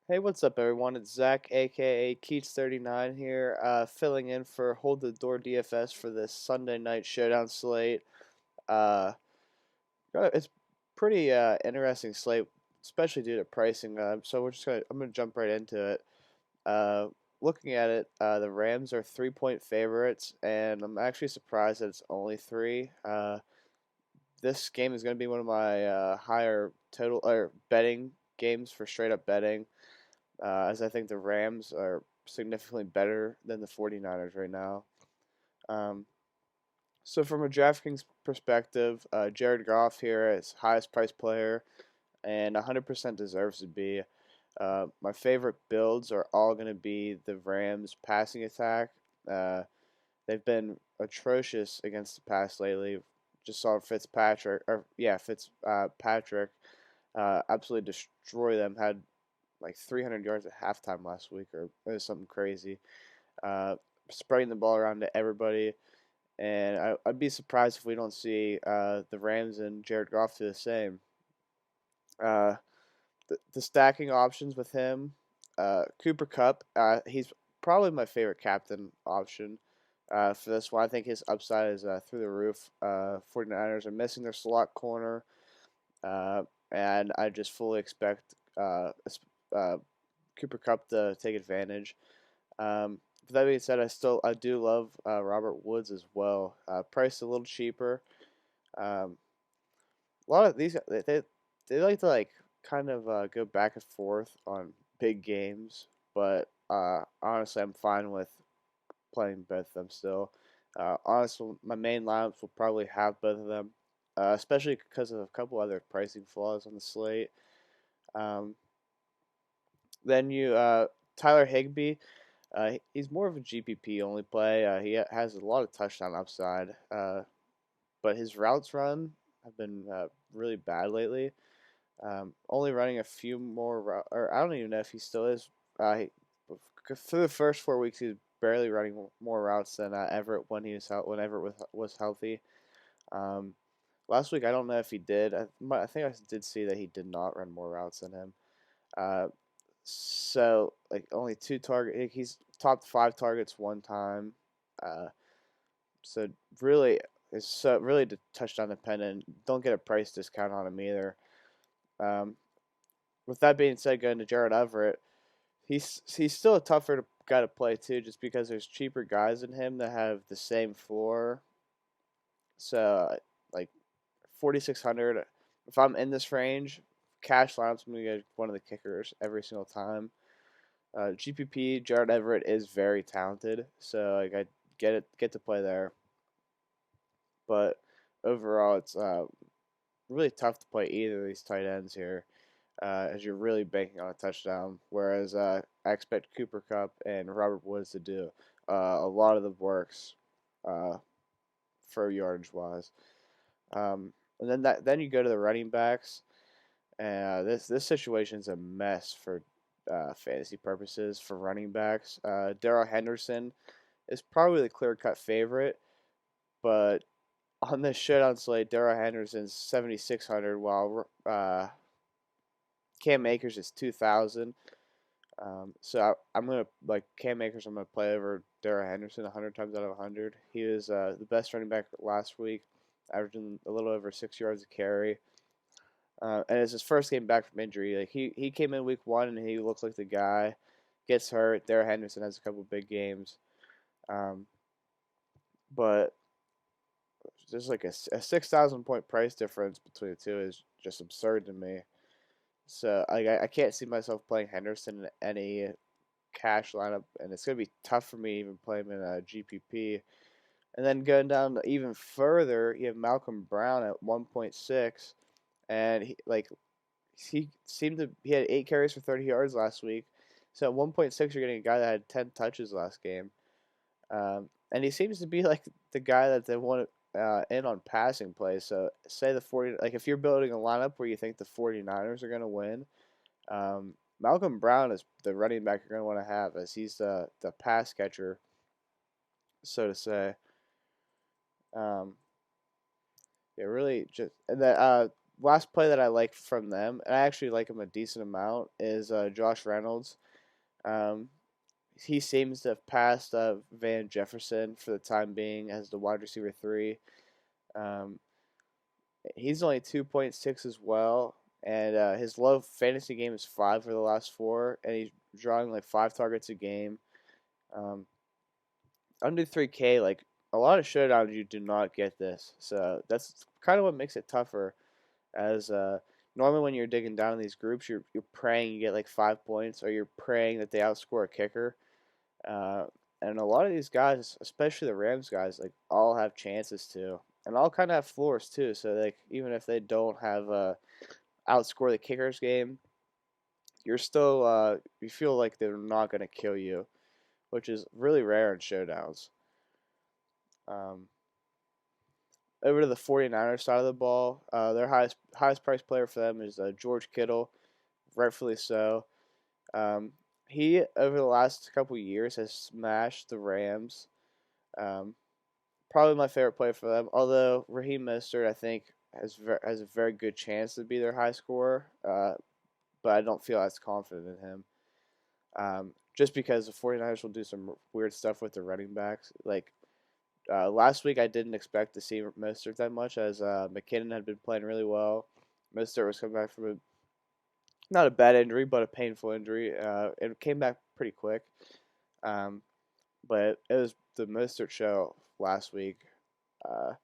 Hey, what's up, everyone? It's Zach, aka Keats39 here, filling in for Hold the Door DFS for this Sunday night Showdown slate. Uh, it's pretty interesting slate, especially due to pricing. So I'm gonna jump right into it. Uh, Looking at it, the Rams are 3-point favorites, and I'm actually surprised that it's only three. This game is gonna be one of my higher total or betting games for straight up betting, as I think the Rams are significantly better than the 49ers right now. Um, so, from a DraftKings perspective, Jared Goff here is highest priced player and 100% deserves to be. My favorite builds are all going to be the Rams passing attack. Uh, they've been atrocious against the pass lately. Just saw Fitzpatrick absolutely destroy them. Had like 300 yards at halftime last week, or it was something crazy. Uh, Spreading the ball around to everybody, and I'd be surprised if we don't see the Rams and Jared Goff do the same. Uh, the stacking options with him, Cooper Cup, he's probably my favorite captain option. For this one, I think his upside is through the roof. 49ers are missing their slot corner, uh, and I just fully expect uh, Cooper Cup to take advantage. With that being said, I do love Robert Woods as well. Priced a little cheaper. Um, a lot of these they like to kind of go back and forth on big games, but honestly, I'm fine with playing both of them still. Honestly, my main lineups will probably have both of them, especially because of a couple other pricing flaws on the slate. Um, then you Tyler Higbee. He's more of a GPP only play. He has a lot of touchdown upside, but his routes run have been really bad lately. Only running a few more, or I don't even know if he still is. Through the first 4 weeks, he was barely running more routes than Everett when Everett was healthy. Um, Last week, I don't know if he did. I think I did see that he did not run more routes than him. Uh, so like only two target. He's topped five targets one time. Uh, so really, it's so really touchdown dependent. Don't get a price discount on him either. Um, with that being said, going to Jared Everett, he's still a tougher guy to play too, just because there's cheaper guys than him that have the same floor. So like 4,600. If I'm in this range, cash lineups, I'm gonna get one of the kickers every single time. GPP Jared Everett is very talented, so like I get to play there. But overall, it's really tough to play either of these tight ends here, as you're really banking on a touchdown. Whereas I expect Cooper Cup and Robert Woods to do a lot of the works uh, for yardage wise. And then you go to the running backs. This situation's a mess for fantasy purposes for running backs. Darrell Henderson is probably the clear cut favorite, but on this showdown slate, Darrell Henderson's 7,600, while Cam Akers is 2,000. I'm gonna like Cam Akers. I'm gonna play over Darrell Henderson 100 times out of 100. He was the best running back last week, averaging a little over 6 yards a carry. And it's his first game back from injury. Like he came in week one and he looks like the guy. Gets hurt. Darrell Henderson has a couple big games, um, but there's like a 6,000 point price difference between the two is just absurd to me. So I can't see myself playing Henderson in any cash lineup, and it's gonna be tough for me even playing him in a GPP. And then going down even further, you have Malcolm Brown at 1.6, and he had 8 carries for 30 yards last week. So at 1.6, you're getting a guy that had 10 touches last game. And he seems to be like the guy that they want in on passing plays. So say the 40, like if you're building a lineup where you think the 49ers are going to win, Malcolm Brown is the running back you're going to want to have, as he's the pass catcher, so to say. Um, yeah, really just and that last play that I like from them, and I actually like him a decent amount, is Josh Reynolds. Um, he seems to have passed Van Jefferson for the time being as the wide receiver three. Um, he's only 2.6 as well, and his low fantasy game is 5 for the last 4, and he's drawing like 5 targets a game. Um, Under 3K, like a lot of showdowns, you do not get this, so that's kind of what makes it tougher. As normally when you're digging down in these groups, you're praying you get like 5 points, or you're praying that they outscore a kicker. Uh, and a lot of these guys, especially the Rams guys, like all have chances to, and all kind of have floors too. So like even if they don't have outscore the kickers game, you're still you feel like they're not gonna kill you, which is really rare in showdowns. Um, Over to the 49ers side of the ball, their highest priced player for them is George Kittle, rightfully so. Um, he over the last couple years has smashed the Rams. Um, Probably my favorite player for them. Although Raheem Mostert, I think, has a very good chance to be their high scorer, but I don't feel as confident in him. Just because the 49ers will do some weird stuff with their running backs. Like last week, I didn't expect to see Mostert that much, as McKinnon had been playing really well. Mostert was coming back from not a bad injury, but a painful injury. It came back pretty quick. Um, but it was the Mostert show last week. Uh,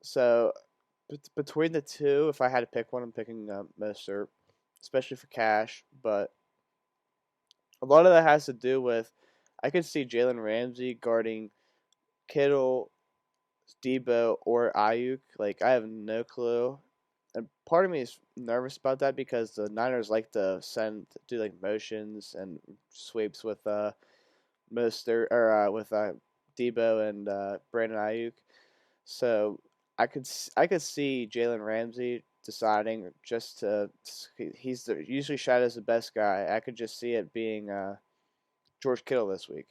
so between the two, if I had to pick one, I'm picking Mostert, especially for cash. But a lot of that has to do with I could see Jalen Ramsey guarding Kittle, Debo, or Ayuk. Like I have no clue, and part of me is nervous about that because the Niners like to do like motions and sweeps with Mostert or with Debo and Brandon Ayuk. So I could see Jalen Ramsey deciding just to usually shot as the best guy. I could just see it being George Kittle this week.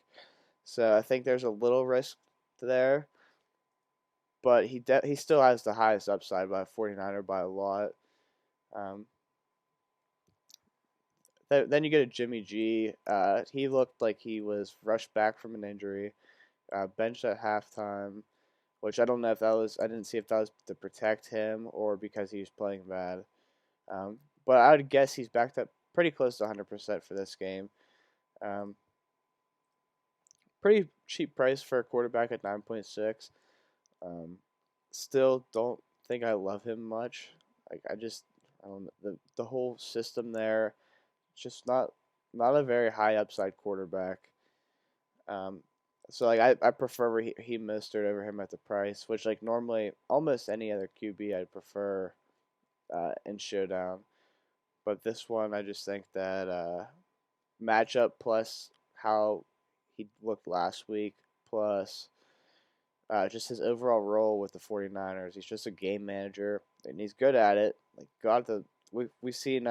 So I think there's a little risk there, but he still has the highest upside by a 49er by a lot. Um, then you get a Jimmy G. He looked like he was rushed back from an injury, benched at halftime, which I don't know if that was. I didn't see if that was to protect him or because he was playing bad. But I would guess he's backed up pretty close to 100% for this game. Um, Pretty cheap price for a quarterback at 9.6. Um, Still don't think I love him much. Like I don't know, the whole system there, just not a very high upside quarterback. Um, so like I prefer Raheem Mostert over him at the price, which like normally almost any other QB I'd prefer in Showdown, but this one I just think that matchup plus how he looked last week plus just his overall role with the 49ers. He's just a game manager and he's good at it. Like got the we've seen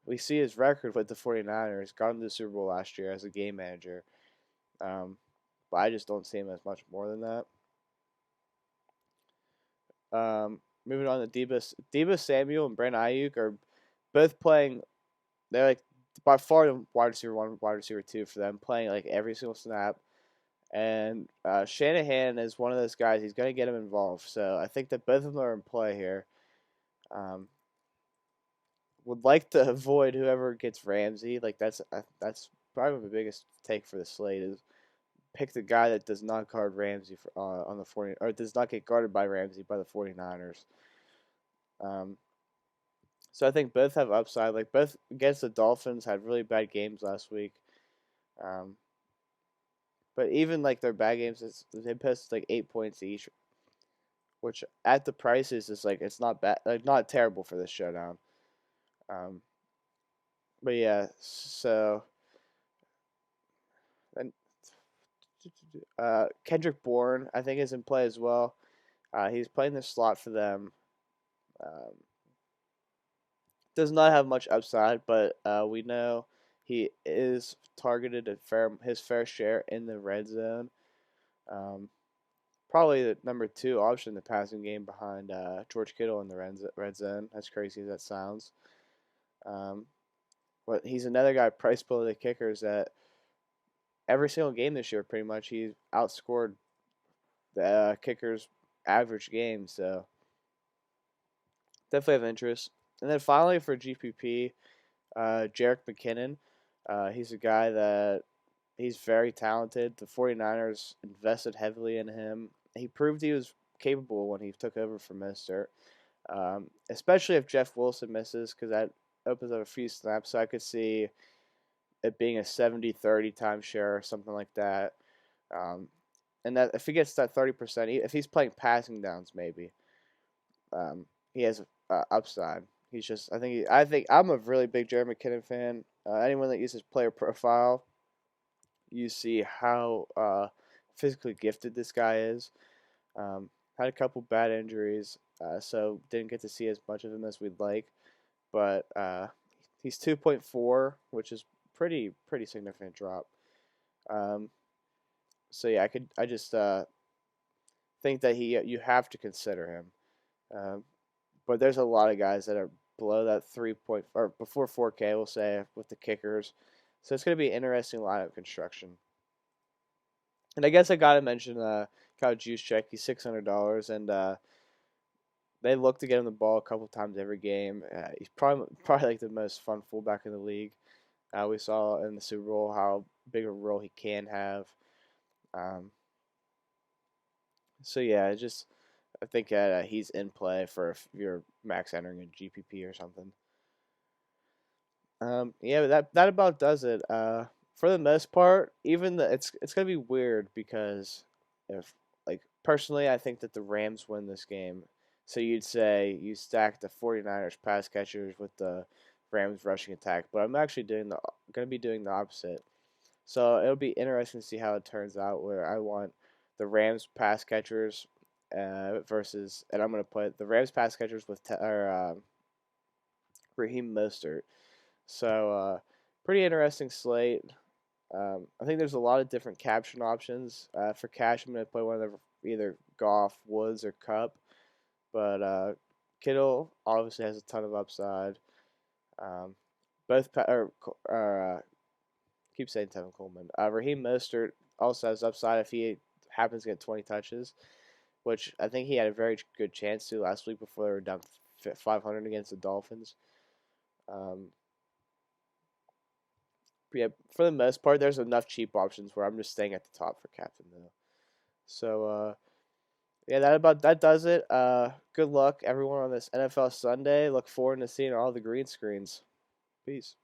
we see his record with the 49ers. Got him to the Super Bowl last year as a game manager. Um, but I just don't see him as much more than that. Moving on to Debo Samuel and Brandon Ayuk are both playing. They're like by far the wide receiver one, wide receiver two for them, playing like every single snap. And Shanahan is one of those guys. He's going to get him involved. So I think that both of them are in play here. Um, would like to avoid whoever gets Ramsey. Like that's probably the biggest take for the slate is pick the guy that does not guard Ramsey for, on the 40 or does not get guarded by Ramsey by the 49ers. Um, so I think both have upside. Like both against the Dolphins had really bad games last week. Um, but even like their bad games, they posted like 8 points each, which at the prices is like it's not bad, like not terrible for this showdown. Um, but yeah, so and Kendrick Bourne I think is in play as well. He's playing the slot for them. Um, does not have much upside, but we know he is targeted at his fair share in the red zone. Um, probably the number 2 option in the passing game behind George Kittle in the red zone. As crazy as that sounds. Um, but he's another guy priced below the kickers that every single game this year, pretty much, he outscored the kickers' average game. So definitely have interest. And then finally for GPP, Jerick McKinnon. He's a guy that he's very talented. The 49ers invested heavily in him. He proved he was capable when he took over for Mostert, especially if Jeff Wilson misses, because that opens up a few snaps. So I could see it being a 70-30 timeshare or something like that. And that if he gets that 30%, if he's playing passing downs, maybe he has upside. He's just I think I'm a really big Jerry McKinnon fan. Anyone that uses player profile, you see how physically gifted this guy is. Had a couple bad injuries, so didn't get to see as much of him as we'd like. But he's 2.4, which is pretty significant drop. So yeah, I just think that you have to consider him. But there's a lot of guys that are below that 3 point or before 4K, we'll say, with the kickers. So it's going to be an interesting lineup construction. And I guess I got to mention Kyle Juszczyk. He's $600, and they look to get him the ball a couple times every game. He's probably like the most fun fullback in the league. We saw in the Super Bowl how big a role he can have. So yeah, I think he's in play for if you're max entering a GPP or something. Yeah, but that about does it. For the most part, even it's gonna be weird because if like personally, I think that the Rams win this game. So you'd say you stack the 49ers pass catchers with the Rams rushing attack, but I'm actually gonna be doing the opposite. So it'll be interesting to see how it turns out. Where I want the Rams pass catchers versus, and I'm gonna put the Rams pass catchers with Raheem Mostert. So pretty interesting slate. I think there's a lot of different caption options. For cash, I'm gonna play one of the either Goff, Woods, or Cup. But Kittle obviously has a ton of upside. Um, both keep saying Tevin Coleman. Raheem Mostert also has upside if he happens to get 20 touches, which I think he had a very good chance to last week before they were down 500 against the Dolphins. Yeah, for the most part, there's enough cheap options where I'm just staying at the top for captain though. So yeah, that does it. Good luck everyone on this NFL Sunday. Look forward to seeing all the green screens. Peace.